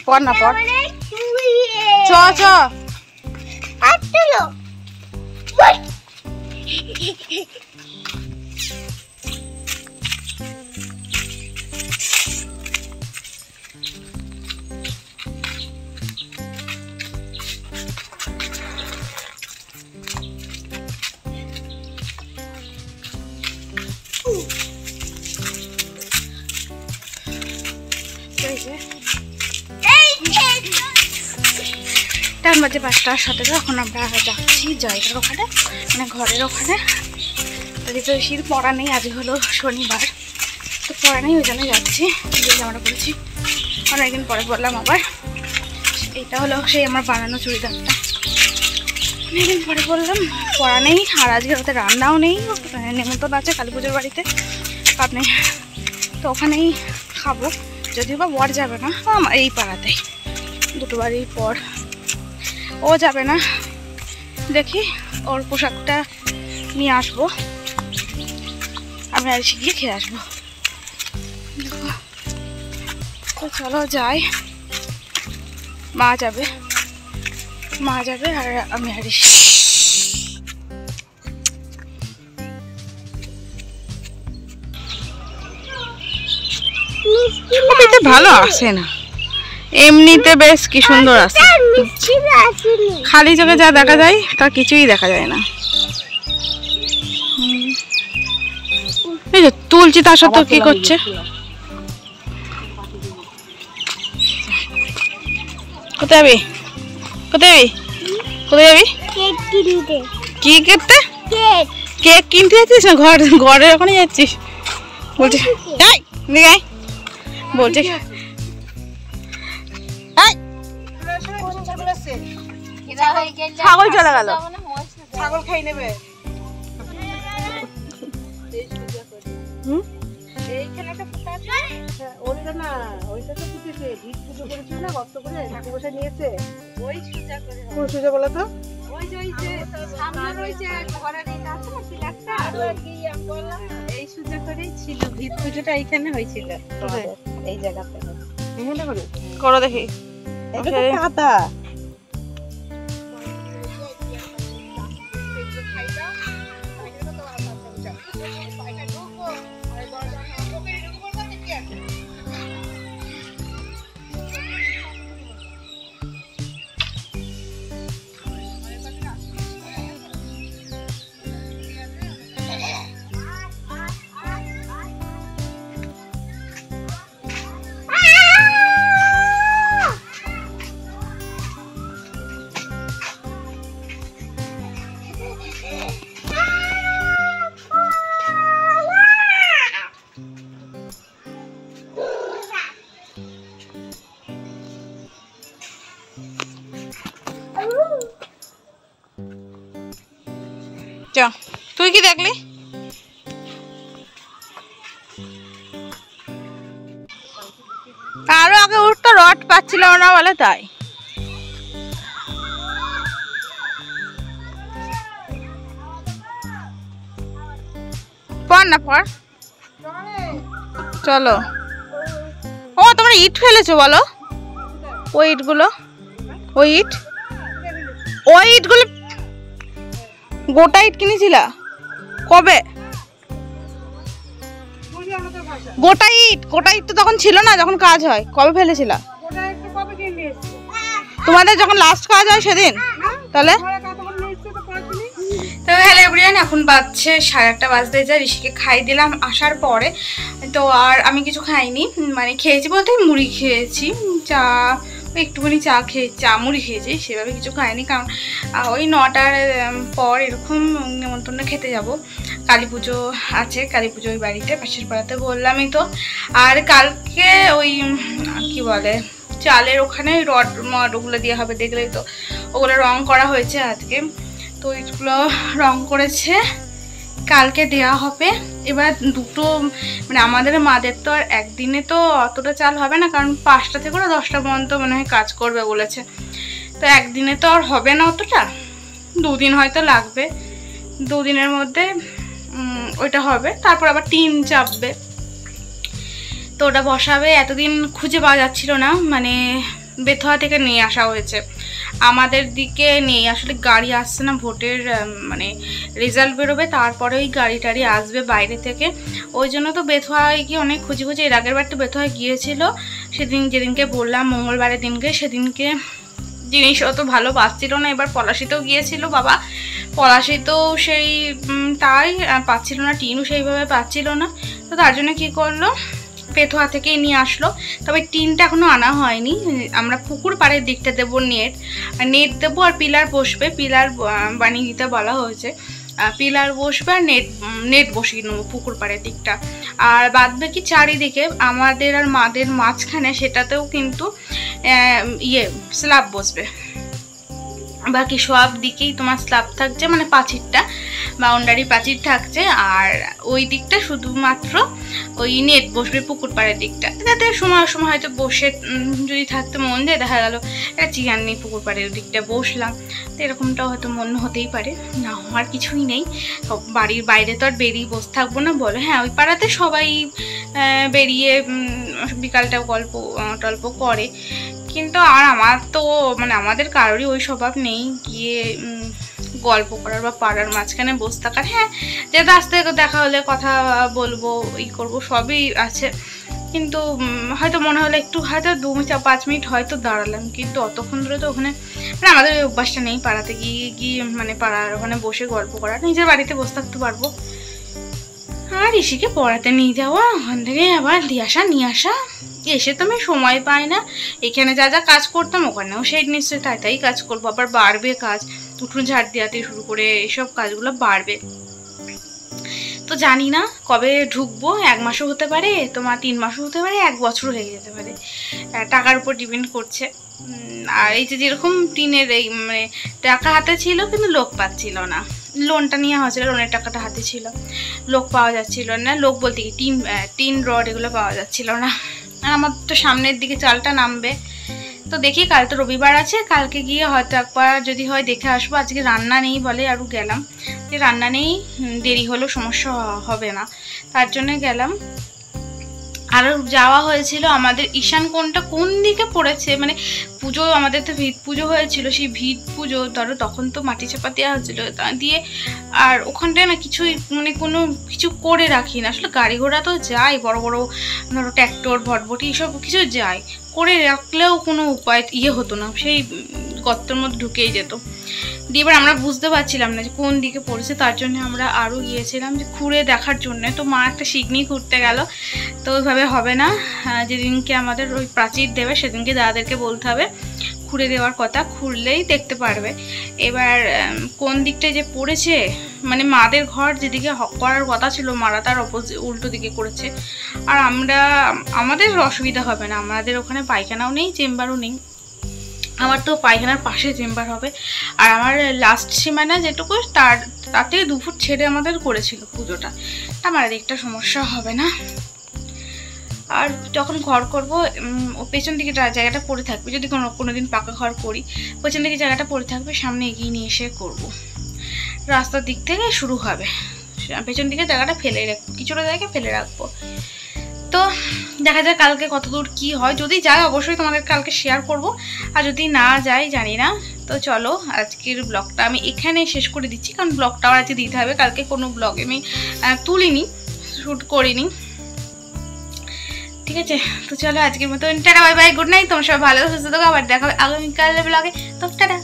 পড় না পড় চ চ টাইম বাজে 5:17। এখন আমরা যাচ্ছি জায়গার ওখানে, মানে ঘরের ওখানে। তাদের তো বেশি পড়া নেই, আজ হলো শনিবার, তো পড়া নেই, ওই জন্য যাচ্ছি। যে জামাটা পরেছি অনেকদিন পরে বললাম আবার। এইটা হলো সেই আমার বানানো চুড়িদারটা, অনেকদিন পরে বললাম। পড়া নেই, আর আজকে ওতে রান্নাও নেই, নেমন্তন্ন আছে কালী পুজোর বাড়িতে আপনি, তো ওখানেই খাবো। যদিও বা বর যাবে না, আমার এই পাড়াতেই, দুটো বাড়ির পর ও যাবে না। দেখি ওর পোশাকটা নিয়ে আসবো, আমি আর গিয়ে খেয়ে আসবো। দেখো তো চলো যাই। মা যাবে আর আমি আর ভালো আসে না, এমনিতে বেশ কি সুন্দর আছে, খালি চোখে যা দেখা যায় তার কিছুই দেখা যায় না। এই যে তুলছি, তার সাথে কি করছে? কোথায় যাবি? কি করতে? কেক কিনতে যাচ্ছিস না? ঘরের ওখানে যাচ্ছিস? বলছি বলছি ছাগল চলে গেল, ছাগল খাই নেবে। ভিত পুজোটা এইখানে হয়েছিল, এই জায়গাতে করো দেখি। কাদা তুই কি দেখলি? আরো আগে উঠতো, রড পাচ্ছিল না বলে তাই। পড় না পড়, চলো। ও তোমরা ইট ফেলেছো বলো? ওই ইটগুলো গোটা ইট কিনেছিলা কবে? গোটা ইট তো তখন ছিল না, যখন কাজ হয়। কবে ফেলেছিলা? তোমাদের যখন লাস্ট কাজ হয় সেদিন। তাহলে তো হ্যালো এভরিওয়ান, এখন বাজছে 1:30 বাজতে যায়। ঋষিকে খাই দিলাম আসার পরে, তো আর আমি কিছু খাইনি, মানে খেয়েছি বলতে মুড়ি খেয়েছি, চা একটুখানি চা মুড়ি খেয়েছি, সেভাবে কিছু খাইনি। কারণ ওই 9টার পর এরকম নেমন্তন্ন খেতে যাব। কালী পুজো আছে, কালী পুজো ওই বাড়িতে পাশের পাড়াতে বললামই তো। আর কালকে ওই কি বলে চালের ওখানে রড ওগুলো দেওয়া হবে, দেখলেই তো, ওগুলো রং করা হয়েছে আজকে। তো এইগুলো রং করেছে, কালকে দেওয়া হবে। এবার দুটো মানে আমাদের মাদের তো আর একদিনে তো অতটা চাল হবে না, কারণ 5টা থেকে 10টা পর্যন্ত মনে হয় কাজ করবে বলেছে। তো একদিনে তো আর হবে না অতটা, 2 দিন হয়তো লাগবে। 2 দিনের মধ্যে ওইটা হবে। তারপর আবার টিন চাপবে, তো ওটা বসাবে। এতদিন খুঁজে পাওয়া যাচ্ছিল না, মানে বেথুয়া থেকে নিয়ে আসা হয়েছে, আমাদের দিকে নেই আসলে, গাড়ি আসছে না। ভোটের মানে রেজাল্ট বেরোবে, তারপরে ওই গাড়ি টাড়ি আসবে বাইরে থেকে। ওই জন্য তো বেথুয়ায় গিয়ে অনেক খুঁজে এর আগের বার তো বেথুয়ায় গিয়েছিল, সেদিন যেদিনকে বললাম মঙ্গলবারের দিনকে, সেদিনকে জিনিস অত ভালো পাচ্ছিল না। এবার পলাশিতেও গিয়েছিল বাবা, পলাশিতেও সেই তাই পাচ্ছিল না, টিনও সেইভাবে পাচ্ছিল না। তো তার জন্য কী করলো, বেথুয়া থেকেই নিয়ে আসলো। তবে টিনটা এখনও আনা হয়নি, আমরা পুকুর পাড়ের দিকটা দেবো নেট দেবো, আর পিলার বসবে, পিলার বানিয়ে দিতে বলা হয়েছে। পিলার বসবে আর নেট বসিয়ে নেবো পুকুর পাড়ের দিকটা। আর বাদ বাকি চারিদিকে আমাদের আর মাদের মাঝখানে সেটাতেও কিন্তু স্ল্যাব বসবে। বাকি সব দিকেই তোমার স্ল্যাব থাকছে, মানে পাঁচিরটা বাউন্ডারি পাঁচির থাকছে। আর ওই দিকটা শুধুমাত্র ওই নেট বসবে পুকুর পাড়ের দিকটা, যাতে সময় সময় হয়তো বসে যদি থাকতে মন যায়, দেখা গেল একটা চেয়ার নেই পুকুর পাড়ের দিকটা বসলাম, তো এরকমটাও হয়তো মন হতেই পারে। না হওয়ার কিছুই নেই, বাড়ির বাইরে তো আর বেরিয়ে বসে থাকবো না বলো। হ্যাঁ, ওই পাড়াতে সবাই বেরিয়ে বিকালটা গল্প টল্প করে, কিন্তু আর আমার তো মানে আমাদের কারোরই ওই স্বভাব নেই গিয়ে গল্প করার বা পাড়ার মাঝখানে বসে থাকার। হ্যাঁ, যে রাস্তায় দেখা হলে কথা বলবো, করবো, সবই আছে, কিন্তু হয়তো মনে হলে একটু হয়তো 2-5 মিনিট হয়তো দাঁড়ালাম, কিন্তু অতক্ষণ ধরে তো ওখানে মানে আমাদের ওই অভ্যাসটা নেই পাড়াতে গিয়ে মানে পাড়ার ওখানে বসে গল্প করা। নিজের বাড়িতে বসে থাকতে পারবো। আর ঋষিকে পড়াতে নিয়ে যাওয়া, ওখান থেকে আবার নিয়ে আসা, এসে তো আমি সময় পাই না। এখানে যা যা কাজ করতাম ওখানেও সেই নিশ্চয়ই তাই কাজ করবো, আবার বাড়বে কাজ, উঠোন ঝাড় দেওয়াতে শুরু করে এসব কাজগুলো বাড়বে। তো জানি না কবে ঢুকবো, 1 মাসও হতে পারে, তোমার 3 মাসও হতে পারে, 1 বছরও লেগে যেতে পারে, টাকার উপর ডিপেন্ড করছে। আর এই যে যেরকম টিনের এই মানে টাকা হাতে ছিল কিন্তু লোক পাচ্ছিল না, লোনটা নেওয়া হয়েছিল, লোনের টাকাটা হাতে ছিল, লোক পাওয়া যাচ্ছিল না। লোক বলতে কি টিন রড এগুলো পাওয়া যাচ্ছিল না। আর আমার তো সামনের দিকে চালটা নামবে, তো দেখি কাল তো রবিবার আছে, কালকে গিয়ে হয়তো একবার যদি হয় দেখে আসবো। আজকে রান্না নেই বলে আরও গেলাম, যে রান্না নেই, দেরি হলেও সমস্যা হবে না, তার জন্য গেলাম। আরও যাওয়া হয়েছিল আমাদের ঈশান কোণটা কোন দিকে পড়েছে, মানে পুজো আমাদের তো ভিত পুজো হয়েছিল, সেই ভিত পুজো ধরো তখন তো মাটি চাপা দেওয়া হচ্ছিলো তা দিয়ে, আর ওখানটায় না কিছুই মানে কোনো কিছু করে রাখি না আসলে। গাড়ি ঘোড়া তো যায়, বড় বড় ধরো ট্র্যাক্টর ভটভটি সব কিছু যায়, করে রাখলেও কোনো উপায় হতো না, সেই গর্তের মধ্যে ঢুকেই যেত। দিয়ে এবার আমরা বুঝতে পারছিলাম না যে কোন দিকে পড়েছে, তার জন্য আমরা আরও গিয়েছিলাম যে খুঁড়ে দেখার জন্য। তো মা একটা শিকনি খুঁড়তে গেল, তো ওইভাবে হবে না, যেদিনকে আমাদের ওই প্রাচীর দেবে সেদিনকে দাদাদেরকে বলতে হবে খুঁড়ে দেওয়ার কথা, খুঁড়লেই দেখতে পারবে। এবার কোন দিকটায় যে পড়েছে, মানে মাদের ঘর যেদিকে করার কথা ছিল মারা তার উল্টো দিকে করেছে। আর আমাদের অসুবিধা হবে না, আমাদের ওখানে পায়খানাও নেই, চেম্বারও নেই। আমার তো পায়খানার পাশে চেম্বার হবে, আর আমার লাস্ট সীমানা যেটুকু তার থেকে 2 ফুট ছেড়ে আমাদের করেছিল পুজোটা, আমার একটা সমস্যা হবে না। আর যখন ঘর করবো পেছন দিকে জায়গাটা পড়ে থাকবে, যদি কোনো দিন পাকা ঘর করি পেছন দিকে জায়গাটা পড়ে থাকবে, সামনে এগিয়ে নিয়ে এসে করব। রাস্তার দিক থেকে শুরু হবে, পেছন দিকে জায়গাটা ফেলে রাখবো, কিছুটা জায়গা ফেলে রাখবো। তো দেখা যায় কালকে কতদূর কি হয়, যদি যায় অবশ্যই তোমাদের কালকে শেয়ার করব, আর যদি না যায় জানি না। তো চলো আজকের ব্লগটা আমি এখানে শেষ করে দিচ্ছি, কারণ ব্লগটাও আজকে দিতে হবে, কালকে কোনো ব্লগ আমি তুলিনি, শ্যুট করিনি, ঠিক আছে। তো চলো আজকের মতো tata, bye bye, good night, তোমার সবাই ভালো সুস্থ থাকো, আবার দেখা হবে আগামীকাল ব্লগে। তো টাটা।